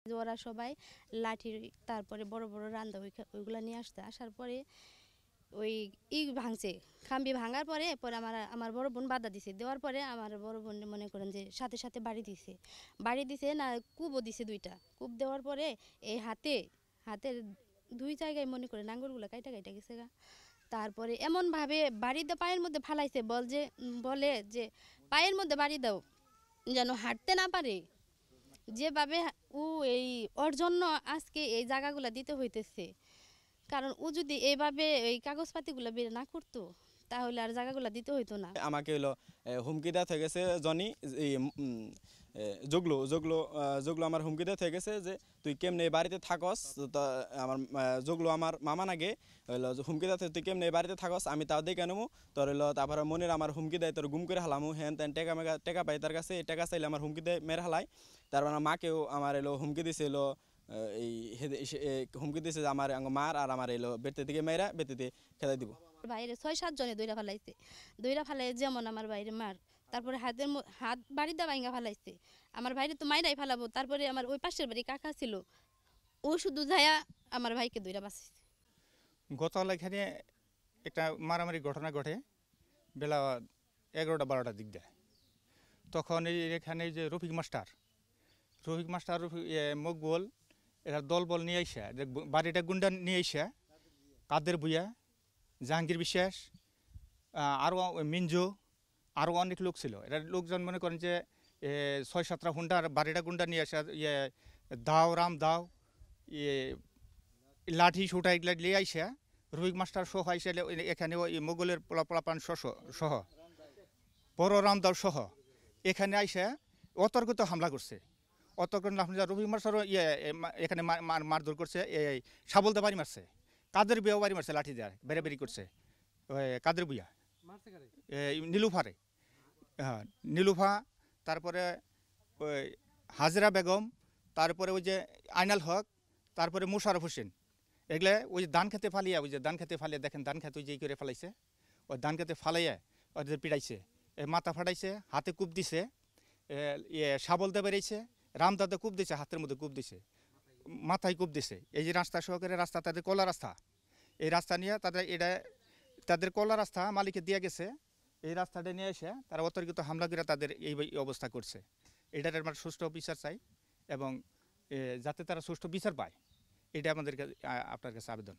ওরা সবাই লাঠি তারপরে বড় বড় রান্দা ওইগুলা নিয়ে আসার পরে ওই ভাঙছে খাম্বি ভাঙার পরে পরে আমার আমার বড় বোন বাধা দিছে দেওয়ার পরে আমার বড় বোন মনে করেন যে সাথে সাথে বাড়ি দিছে না কূপও দিছে 2টা কূপ দেওয়ার পরে এই হাতের 2 জায়গায় মনে করেন আঙ্গুরগুলো কাইটা কাইটা গেছে গা। তারপরে এমনভাবে বাড়িতে পায়ের মধ্যে ফালাইছে বলে যে পায়ের মধ্যে বাড়ি দাও যেন হাঁটতে না পারে। যেভাবে ও এই ওর জন্য আজকে এই জায়গাগুলো দিতে হইতেছে, কারণ ও যদি এইভাবে এই কাগজপাতিগুলো বের না করতো তাহলে আর জায়গাগুলো দিতে হইতো না। আমাকে হলো হুমকি দেওয়া হয়ে গেছে জনি এই জগলু জগলু জগলু আমার হুমকি দেওয়া হয়ে গেছে যে তুই কেমনে এই বাড়িতে থাকস। তা আমার জগলু আমার মামা নাগে হইলো হুমকি দেওয়া তুই কেমনে এই বাড়িতে থাকস আমি তাও দেখে নেবো তোর হইলো। তারপরে মনের আমার হুমকি দেয় তোর গুম করে হালামু হ্যান ত্যান টেকা পাই তার কাছে টাকা চাইলে আমার হুমকি দেয় মেরে হালাই। তারপর আমার মাকেও আমার এলো হুমকি দিছে এলো এই হুমকি দিছে যে আমার মার আর আমার এলো বেতে দিকে মেয়েরা বেতেতে খেদাই দিব। বাইরে 6-7 জনে দইরা ফেলাইছে, দইরা ফেলাই যেমন আমার বাইরে মার, তারপরে হাত বাড়িতে ভাঙা ফেলাইছে। আমার ভাইরে তো মাইরাই ফেলাবো, তারপরে আমার ওই পাশের বাড়ি কাকা ছিল, ও শুধু যায়া আমার ভাইকে দইরা বাঁচাইছে। গতকাল এখানে একটা মারামারি ঘটনা ঘটে বেলা 11টা-12টার দিক দেয়। তখন এখানে যে রফিক মাস্টার মকবুল এরা দলবল নিয়ে আইসা বাড়িটা গুন্ডা নিয়ে আইসা কাদের ভুইয়া, জাহাঙ্গীর বিশ্বাস, আরও মিঞ্জু, আরও অনেক লোক ছিল। এরা লোকজন মনে করেন যে 6-7টা হুন্ডার বাড়িটা গুন্ডা নিয়ে আসা রাম দাও লাঠি সুটা এগুলা নিয়ে আইসা রফিক মাস্টার সহ আইসা এখানে ওই মোগলের পোলাপান সহ বড় রামদাও সহ এখানে আইসা অতর্কিত হামলা করছে। রফিক মাস্টার এখানে মারধর করছে, সাবলদা বাড়ি মারছে, কাদের বিয়াও বাড়ি মারছে, লাঠি দেওয়ার বেড়াবেড়ি করছে। কাদের বুয়া নীলুফারে, হ্যাঁ নীলুফা, তারপরে ওই হাজরা বেগম, তারপরে ওই যে আইনাল হক, তারপরে মোশারফ হোসেন, এগুলো ওই ধান খেতে ফালিয়া দেখেন ধান খেতে ওই যে করে ফেলাইছে, ওই ধান খেতে ফালাইয়া ওদের পিটাইছে, মাথা ফাটাইছে, হাতে কূপ দিছে, সাবলদা বেড়াইছে, রামদাদা কূপ দিছে, হাতের মধ্যে কূপ দিছে, মাথায় কূপ দিছে। এই যে রাস্তা সহকারে রাস্তা তাদের কলা রাস্তা, এই রাস্তা নিয়ে তাদের কলা রাস্তা মালিকে দিয়ে গেছে, এই রাস্তাটা নিয়ে এসে তারা অতর্কিত হামলা করে তাদের এই অবস্থা করছে। এটার আমার সুষ্ঠু বিচার চাই এবং যাতে তারা সুষ্ঠু বিচার পায়, এটা আমাদের আপনার কাছে আবেদন।